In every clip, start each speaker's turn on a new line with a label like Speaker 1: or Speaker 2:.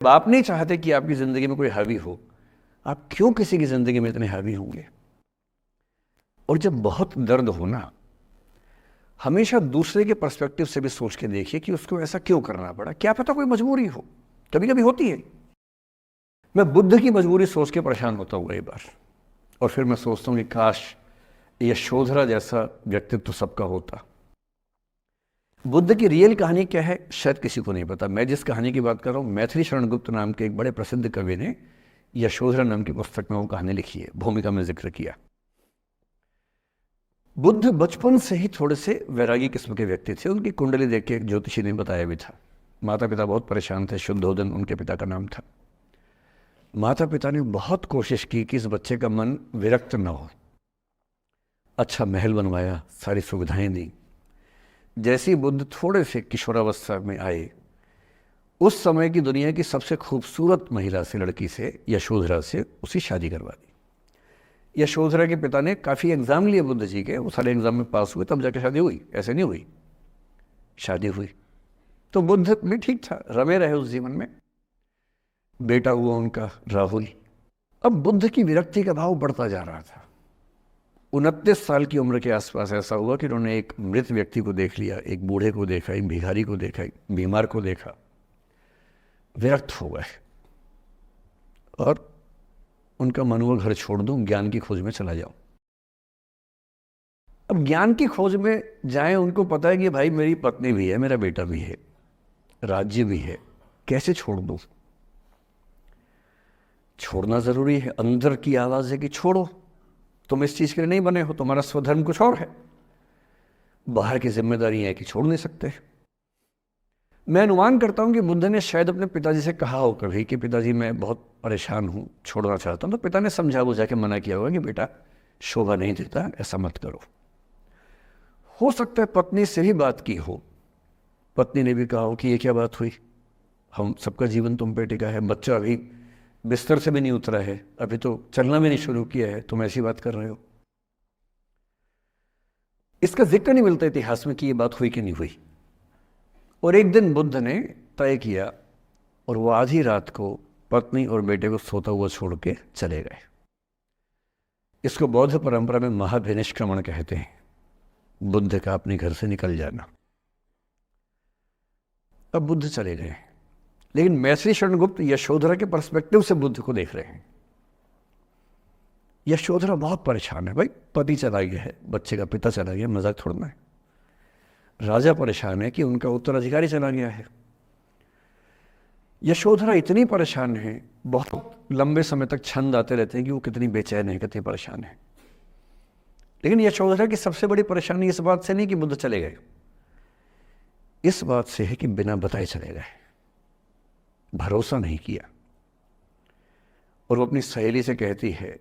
Speaker 1: आप नहीं चाहते कि आपकी ज़िंदगी में कोई हावी हो, आप क्यों किसी की ज़िंदगी में इतने हावी होंगे? और जब बहुत दर्द हो ना, हमेशा दूसरे के पर्सपेक्टिव से भी सोच के देखिए कि उसको ऐसा क्यों करना पड़ा। क्या पता कोई मजबूरी हो, कभी कभी होती है। मैं बुद्ध की मजबूरी सोच के परेशान होता हूँ कई बार, और फिर मैं सोचता हूँ कि काश यशोधरा जैसा व्यक्तित्व सबका होता। बुद्ध की रियल कहानी क्या है शायद किसी को नहीं पता। मैं जिस कहानी की बात कर रहा हूँ, मैथिली शरण गुप्त नाम के एक बड़े प्रसिद्ध कवि ने यशोधरा नाम की पुस्तक में वो कहानी लिखी है, भूमिका में जिक्र किया। बुद्ध बचपन से ही थोड़े से वैरागी किस्म के व्यक्ति थे। उनकी कुंडली देख के एक ज्योतिषी ने बताया भी था। माता पिता बहुत परेशान थे, शुद्धोदन उनके पिता का नाम था। माता पिता ने बहुत कोशिश की कि इस बच्चे का मन विरक्त न हो। अच्छा महल बनवाया, सारी सुविधाएं दी। जैसे ही बुद्ध थोड़े से किशोरावस्था में आए, उस समय की दुनिया की सबसे खूबसूरत महिला से, लड़की से, यशोधरा से उसकी शादी करवा दी। यशोधरा के पिता ने काफ़ी एग्ज़ाम लिए बुद्ध जी के, वो सारे एग्ज़ाम में पास हुए, तब जाके शादी हुई, ऐसे नहीं हुई। शादी हुई तो बुद्ध भी ठीक था, रमे रहे उस जीवन में। बेटा हुआ उनका राहुल। अब बुद्ध की विरक्ति का भाव बढ़ता जा रहा था। 29 साल की उम्र के आसपास ऐसा हुआ कि उन्होंने एक मृत व्यक्ति को देख लिया, एक बूढ़े को देखा, एक भिखारी को देखा, एक बीमार को देखा। विरक्त हो गए और उनका मन हुआ घर छोड़ दूं, ज्ञान की खोज में चला जाऊं। अब ज्ञान की खोज में जाएं, उनको पता है कि भाई मेरी पत्नी भी है, मेरा बेटा भी है, राज्य भी है, कैसे छोड़ दूं? छोड़ना जरूरी है। अंदर की आवाज है कि छोड़ो, तुम इस चीज के लिए नहीं बने हो, तुम्हारा स्वधर्म कुछ और है। बाहर की जिम्मेदारी है कि छोड़ नहीं सकते। मैं अनुमान करता हूं कि बुद्ध ने शायद अपने पिताजी से कहा हो कभी कि पिताजी मैं बहुत परेशान हूं, छोड़ना चाहता हूं। तो पिता ने समझा बुझा के मना किया होगा कि बेटा शोभा नहीं देता, ऐसा मत करो। हो सकता है पत्नी से भी बात की हो, पत्नी ने भी कहा हो कि ये क्या बात हुई, हम सबका जीवन तुम पे टिका है, बच्चा अभी बिस्तर से भी नहीं उतरा है, अभी तो चलना भी नहीं शुरू किया है, तुम ऐसी बात कर रहे हो। इसका जिक्र नहीं मिलता इतिहास में कि ये बात हुई कि नहीं हुई। और एक दिन बुद्ध ने तय किया और वो आधी रात को पत्नी और बेटे को सोता हुआ छोड़ के चले गए। इसको बौद्ध परंपरा में महाभिनिष्क्रमण कहते हैं, बुद्ध का अपने घर से निकल जाना। अब बुद्ध चले गए, लेकिन मैथिली शरण गुप्त यशोधरा के पर्सपेक्टिव से बुद्ध को देख रहे हैं। यशोधरा बहुत परेशान है, भाई पति चला गया है, बच्चे का पिता चला गया, मजाक थोड़ना है। राजा परेशान है कि उनका उत्तराधिकारी चला गया है। यशोधरा इतनी परेशान है, बहुत लंबे समय तक छंद आते रहते हैं कि वो कितनी बेचैन है, कितनी परेशान है। लेकिन यशोधरा की सबसे बड़ी परेशानी इस बात से नहीं कि बुद्ध चले गए, इस बात से है कि बिना बताए चले गए, भरोसा नहीं किया। और वो अपनी सहेली से कहती है,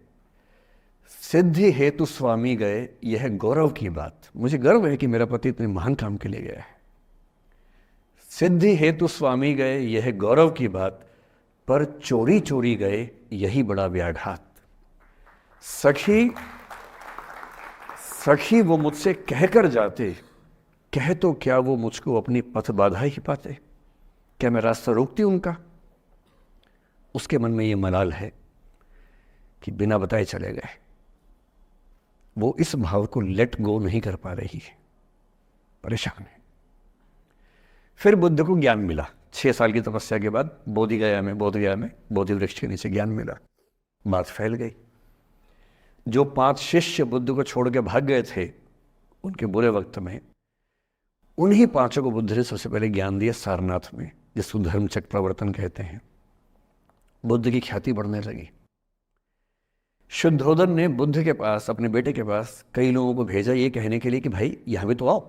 Speaker 1: सिद्धि हेतु स्वामी गए, यह गौरव की बात। मुझे गर्व है कि मेरा पति इतने महान काम के लिए गया है। सिद्धि हेतु स्वामी गए, यह गौरव की बात, पर चोरी चोरी गए, यही बड़ा व्याघात। सखी सखी वो मुझसे कहकर जाते, कह तो क्या वो मुझको अपनी पथ बाधा ही पाते। क्या मैं रास्ता रोकती उनका? उसके मन में ये मलाल है कि बिना बताए चले गए। वो इस भाव को लेट गो नहीं कर पा रही है, परेशान है। फिर बुद्ध को ज्ञान मिला 6 साल की तपस्या के बाद, बोधगया में बोधि वृक्ष के नीचे ज्ञान मिला। बात फैल गई। जो 5 शिष्य बुद्ध को छोड़ के भाग गए थे उनके बुरे वक्त में, उन्हीं 5 को बुद्ध ने सबसे पहले ज्ञान दिया सारनाथ में, जिसको धर्मचक्र प्रवर्तन कहते हैं। बुद्ध की ख्याति बढ़ने लगी। शुद्धोदन ने बुद्ध के पास, अपने बेटे के पास कई लोगों को भेजा ये कहने के लिए कि भाई यहां भी तो आओ,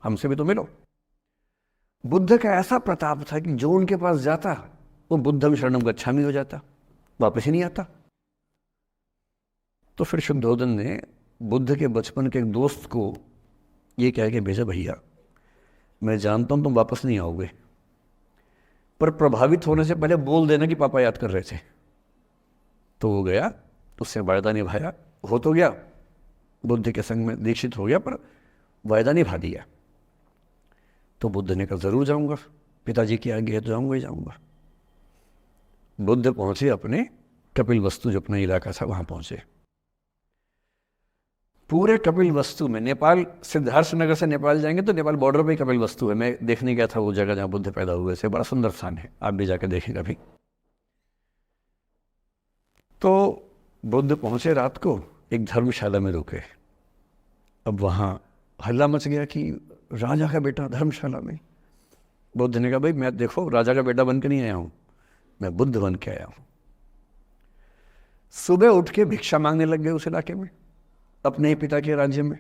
Speaker 1: हमसे भी तो मिलो। बुद्ध का ऐसा प्रताप था कि जो उनके पास जाता वो बुद्धम शरणम गच्छामि हो जाता, वापस ही नहीं आता। तो फिर शुद्धोदन ने बुद्ध के बचपन के एक दोस्त को ये कह के भेजा, भैया मैं जानता हूं तुम वापस नहीं आओगे, पर प्रभावित होने से पहले बोल देना कि पापा याद कर रहे थे। तो वो गया, उससे वायदा निभाया, हो तो गया, बुद्ध के संग में दीक्षित हो गया, पर वायदा निभा दिया। तो बुद्ध ने कहा जरूर जाऊंगा, पिताजी की आज्ञा है तो जाऊंगा ही जाऊंगा। बुद्ध पहुंचे अपने कपिल वस्तु जो अपना इलाका था वहां पहुंचे। पूरे कपिल वस्तु में, नेपाल सिद्धार्थ नगर से नेपाल जाएंगे तो नेपाल बॉर्डर पे ही कपिल वस्तु है। मैं देखने गया था वो जगह जहाँ बुद्ध पैदा हुए थे, बड़ा सुंदर स्थान है, आप भी जाकर देखें कभी। तो बुद्ध पहुंचे रात को, एक धर्मशाला में रुके। अब वहाँ हल्ला मच गया कि राजा का बेटा धर्मशाला में। बुद्ध ने कहा भाई मैं देखो राजा का बेटा बन के नहीं आया हूँ, मैं बुद्ध बन के आया हूँ। सुबह उठ के भिक्षा मांगने लग गए उस इलाके में, अपने ही पिता के राज्य में।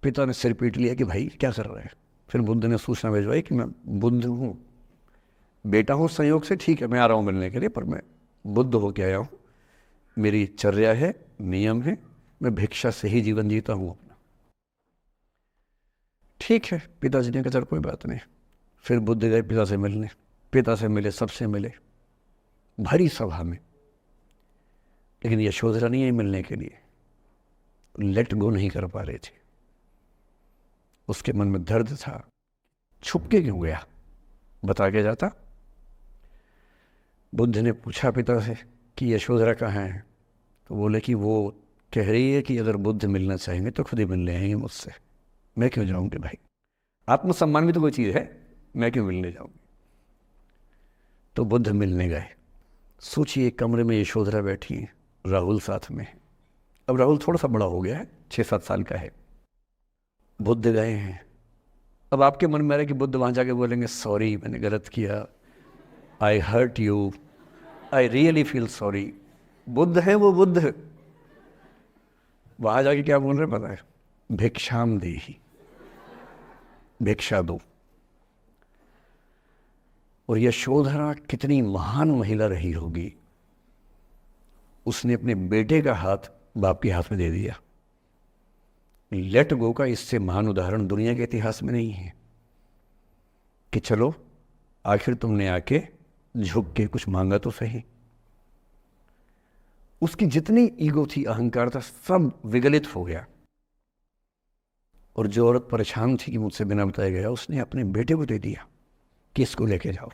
Speaker 1: पिता ने सिर पीट लिया कि भाई क्या कर रहे हैं। फिर बुद्ध ने सूचना भिजवाई कि मैं बुद्ध हूँ, बेटा हूँ संयोग से, ठीक है मैं आ रहा हूँ मिलने के लिए, पर मैं बुद्ध होके आया हूँ, मेरी चर्या है, नियम है, मैं भिक्षा से ही जीवन जीता हूँ अपना। ठीक है, पिताजी ने कहा चल कोई बात नहीं। फिर बुद्ध गए पिता से मिलने, पिता से मिले, सबसे मिले, भरी सभा में। लेकिन यशोधरा नहीं आई मिलने के लिए, लेट गो नहीं कर पा रहे थे। उसके मन में दर्द था, छुप के क्यों गया, बता के जाता। बुद्ध ने पूछा पिता से कि यशोधरा कहाँ है, तो बोले कि वो कह रही है कि अगर बुद्ध मिलना चाहेंगे तो खुद ही मिलने आएंगे मुझसे, मैं क्यों जाऊंगी भाई, आत्मसम्मान भी तो कोई चीज़ है, मैं क्यों मिलने जाऊंगी। तो बुद्ध मिलने गए। सोचिए कमरे में यशोधरा बैठी है, राहुल साथ में है। अब राहुल थोड़ा सा बड़ा हो गया है, 6-7 साल का है। बुद्ध गए हैं। अब आपके मन में आ रहा है कि बुद्ध वहाँ जाके बोलेंगे सॉरी मैंने गलत किया, I hurt you, I really feel sorry. Buddha है वो बुद्ध, वहाँ जाके क्या बोल रहे पता है, भिक्षाम देहि, भिक्षा दो। और यशोधरा कितनी महान महिला रही होगी, उसने अपने बेटे का हाथ बाप के हाथ में दे दिया। लेट गो का इससे महान उदाहरण दुनिया के इतिहास में नहीं है कि चलो आखिर तुमने आके झुक के कुछ मांगा तो सही। उसकी जितनी ईगो थी, अहंकार था, सब विगलित हो गया। और जो औरत परेशान थी कि मुझसे बिना बताए गया, उसने अपने बेटे को दे दिया कि इसको लेके जाओ,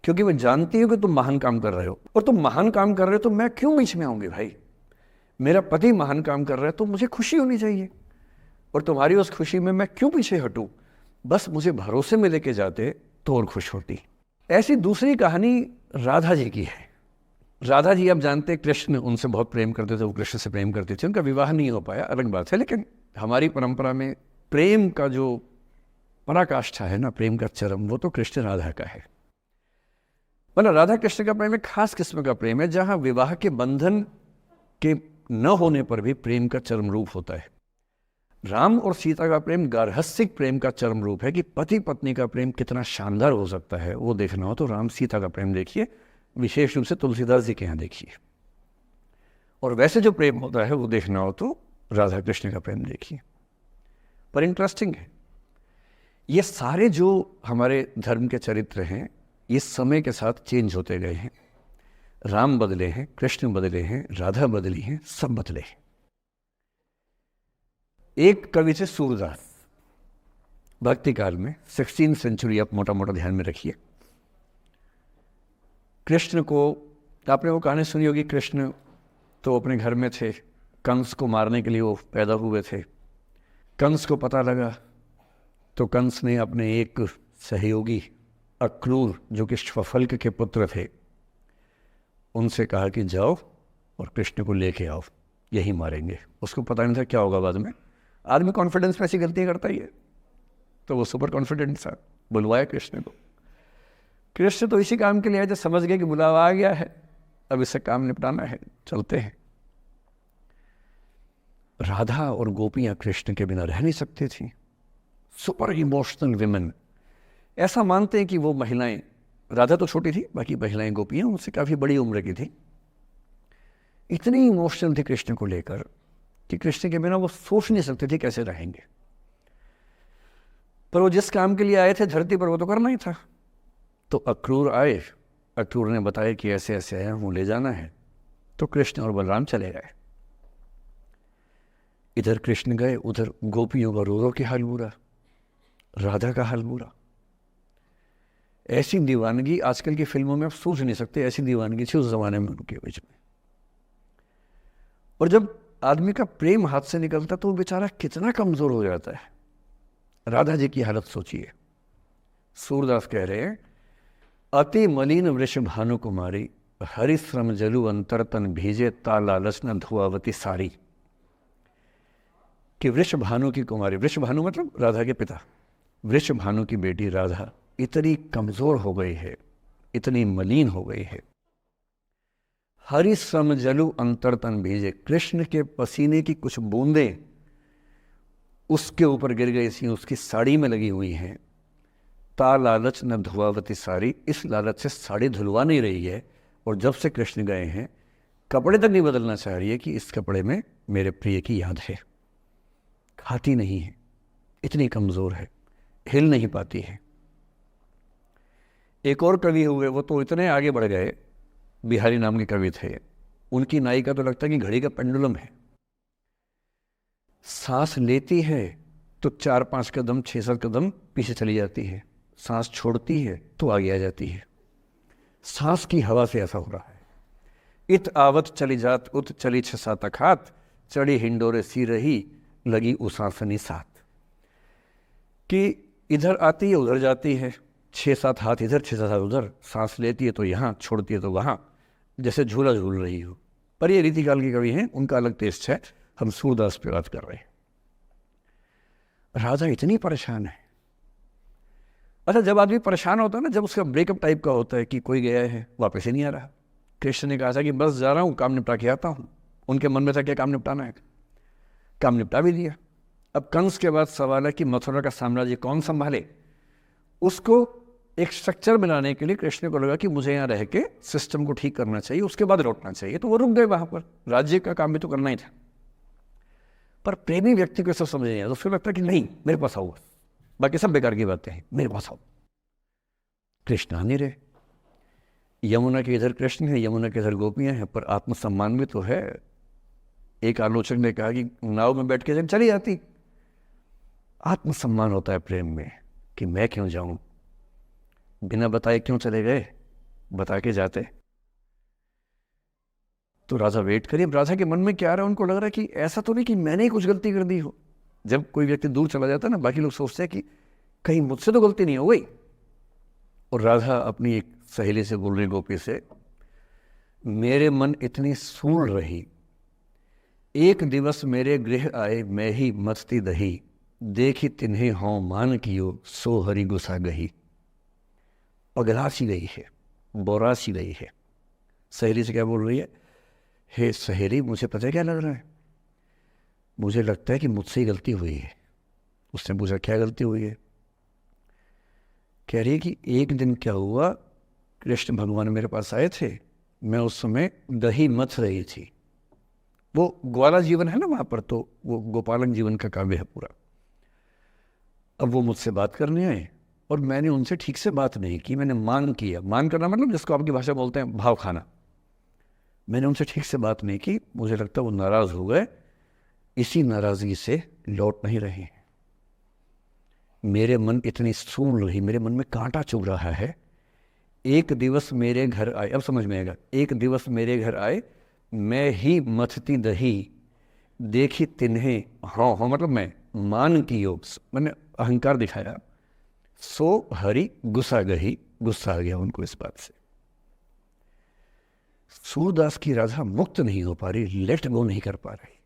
Speaker 1: क्योंकि मैं जानती हूँ कि तुम महान काम कर रहे हो, और तुम महान काम कर रहे हो तो मैं क्यों बीच में आऊँगी भाई। मेरा पति महान काम कर रहा है तो मुझे खुशी होनी चाहिए, और तुम्हारी उस खुशी में मैं क्यों पीछे हटूँ। बस मुझे भरोसे में लेके जाते तो और खुश होती। ऐसी दूसरी कहानी राधा जी की है। राधा जी आप जानते हैं कृष्ण उनसे बहुत प्रेम करते थे, वो कृष्ण से प्रेम करते थे, उनका विवाह नहीं हो पाया, अलग बात है। लेकिन हमारी परंपरा में प्रेम का जो पराकाष्ठा है ना, प्रेम का चरम, वो तो कृष्ण राधा का है। मतलब राधा कृष्ण का प्रेम एक खास किस्म का प्रेम है, जहां विवाह के बंधन के न होने पर भी प्रेम का चरम रूप होता है। राम और सीता का प्रेम गार्हस्थ्यिक प्रेम का चरम रूप है कि पति पत्नी का प्रेम कितना शानदार हो सकता है। वो देखना हो तो राम सीता का प्रेम देखिए, विशेष रूप से तुलसीदास जी के यहाँ देखिए। और वैसे जो प्रेम होता है वो देखना हो तो राधा कृष्ण का प्रेम देखिए। पर इंटरेस्टिंग है, ये सारे जो हमारे धर्म के चरित्र हैं ये समय के साथ चेंज होते गए हैं। राम बदले हैं, कृष्ण बदले हैं, राधा बदली हैं, सब बदले हैं। एक कवि थे सूरदास, भक्ति काल में 16th सेंचुरी, आप मोटा मोटा ध्यान में रखिए। कृष्ण को, आपने वो कहानी सुनी होगी, कृष्ण तो अपने घर में थे, कंस को मारने के लिए वो पैदा हुए थे। कंस को पता लगा तो कंस ने अपने एक सहयोगी अक्रूर, जो कि श्वफल्क के पुत्र थे, उनसे कहा कि जाओ और कृष्ण को लेके आओ, यही मारेंगे। उसको पता नहीं था क्या होगा बाद में। आदमी कॉन्फिडेंस में ऐसी गलतियाँ करता ही है, तो वो सुपर कॉन्फिडेंट था, बुलवाया कृष्ण को। कृष्ण तो इसी काम के लिए आए थे, समझ गए कि बुलावा आ गया है, अब इससे काम निपटाना है, चलते हैं। राधा और गोपियाँ कृष्ण के बिना रह नहीं सकती थी। सुपर इमोशनल विमेन, ऐसा मानते हैं कि वो महिलाएं, राधा तो छोटी थी, बाकी महिलाएं गोपियाँ उनसे काफ़ी बड़ी उम्र की थी, इतनी इमोशनल थी कृष्ण को लेकर कि कृष्ण के बिना वो सोच नहीं सकते थे कैसे रहेंगे। पर वो जिस काम के लिए आए थे धरती पर, वो तो करना ही था। तो अक्रूर आए, अक्रूर ने बताया कि ऐसे ऐसे आया हूँ, ले जाना है। तो कृष्ण और बलराम चले गए। इधर कृष्ण गए, उधर गोपियों का रो रो के हाल बुरा, राधा का हाल बुरा। ऐसी दीवानगी आजकल की फिल्मों में आप सोच नहीं सकते, ऐसी दीवानगी थी उस जमाने में उनके बीच में। और जब आदमी का प्रेम हाथ से निकलता तो वो बेचारा कितना कमजोर हो जाता है। राधा जी की हालत सोचिए। सूरदास कह रहे हैं, अति मलिन वृष भानु कुमारी, हरिश्रम जलु अंतर तन भीजे, ता लालच न धुआवती सारी। कि वृष भानु की कुमारी, वृष भानु मतलब राधा के पिता, वृष भानु की बेटी राधा इतनी कमजोर हो गई है, इतनी मलिन हो गई है। हरिश्रम जलु अंतर तन भीजे, कृष्ण के पसीने की कुछ बूंदें उसके ऊपर गिर गई थी, उसकी साड़ी में लगी हुई हैं। ता लालच न धुआवती साड़ी, इस लालच से साड़ी धुलवा नहीं रही है। और जब से कृष्ण गए हैं कपड़े तक नहीं बदलना चाह रही है कि इस कपड़े में मेरे प्रिय की याद है। खाती नहीं है, इतनी कमज़ोर है, हिल नहीं पाती है। एक और कवि हुए, वो तो इतने आगे बढ़ गए, बिहारी नाम के कवि थे। उनकी नायिका तो लगता है कि घड़ी का पेंडुलम है। सांस लेती है तो 4-5 कदम 6-7 कदम पीछे चली जाती है, सांस छोड़ती है तो आगे आ जाती है। सांस की हवा से ऐसा हो रहा है। इत आवत चली जात उत चली 6-7 अखात, चढ़ी हिंडोरे सी रही लगी उसासनी साथ। कि इधर आती है उधर जाती है, 6-7 हाथ इधर 6-7 हाथ उधर, सांस लेती है तो यहाँ, छोड़ती है तो वहाँ, जैसे झूला झूल रही हो। पर ये रीतिकाल के कवि हैं, उनका अलग टेस्ट है, हम सूरदास पे बात कर रहे हैं। राधा इतनी परेशान है। अच्छा, जब आदमी परेशान होता है ना, जब उसका ब्रेकअप टाइप का होता है कि कोई गया है वापस ही नहीं आ रहा, कृष्ण ने कहा था कि बस जा रहा हूँ, काम निपटा के आता हूँ। उनके मन में था क्या काम निपटाना है, काम निपटा भी दिया। अब कंस के बाद सवाल है कि मथुरा का साम्राज्य कौन संभाले। उसको एक स्ट्रक्चर बनाने के लिए कृष्ण को लगा कि मुझे यहाँ रह के सिस्टम को ठीक करना चाहिए, उसके बाद लौटना चाहिए। तो वो रुक गए वहाँ पर, राज्य का काम भी तो करना ही था। पर प्रेमी व्यक्ति को सब समझ नहीं आया, तो फिर लगता है कि नहीं मेरे पास आओ, बाकी सब बेकार की बातें हैं, मेरे पास आओ। कृष्ण आ नहीं रहे। यमुना के इधर कृष्ण है, यमुना के इधर गोपियां हैं, पर आत्मसम्मान भी तो है। एक आलोचक ने कहा कि नाव में बैठ के चली जाती। आत्मसम्मान होता है प्रेम में कि मैं क्यों जाऊं, बिना बताए क्यों चले गए, बता के जाते। तो राधा वेट करिए। राधा के मन में क्या आ रहा है, उनको लग रहा है कि ऐसा तो नहीं कि मैंने ही कुछ गलती कर दी हो। जब कोई व्यक्ति दूर चला जाता है ना, बाकी लोग सोचते हैं कि कहीं मुझसे तो गलती नहीं हो गई। और राधा अपनी एक सहेली से बोल रही, गोपी से, मेरे मन इतनी सूल रही, एक दिवस मेरे गृह आए मैं ही मस्ती दही, देखी तिन्हें हों मान कियो सो हरि गुस्सा गही। पगला सी गई है, बोरा सी गई है। सहेली से क्या बोल रही है, हे सहेली, मुझे पता है क्या लग रहा है, मुझे लगता है कि मुझसे ही गलती हुई है। उसने पूछा क्या गलती हुई है। कह रही है कि एक दिन क्या हुआ, कृष्ण भगवान मेरे पास आए थे, मैं उस समय दही मथ रही थी। वो ग्वाला जीवन है ना वहाँ पर, तो वो गोपालन जीवन का काव्य है पूरा। अब वो मुझसे बात करने आए और मैंने उनसे ठीक से बात नहीं की, मैंने मान किया। मान करना मतलब जिसको आपकी भाषा बोलते हैं भाव खाना। मैंने उनसे ठीक से बात नहीं की, मुझे लगता वो नाराज़ हो गए, इसी नाराज़गी से लौट नहीं रहे हैं। मेरे मन इतनी सूल रही, मेरे मन में कांटा चुभ रहा है। एक दिवस मेरे घर आए, अब समझ में आएगा, एक दिवस मेरे घर आए मैं ही मथती दही, देखी तिन्हें, हाँ हाँ मतलब मैं, मान की योग, मैंने अहंकार दिखाया, सो हरि गुस्सा गही, गुस्सा आ गया उनको इस बात से। सूरदास की राधा मुक्त नहीं हो पा रही, लेट गो नहीं कर पा रही।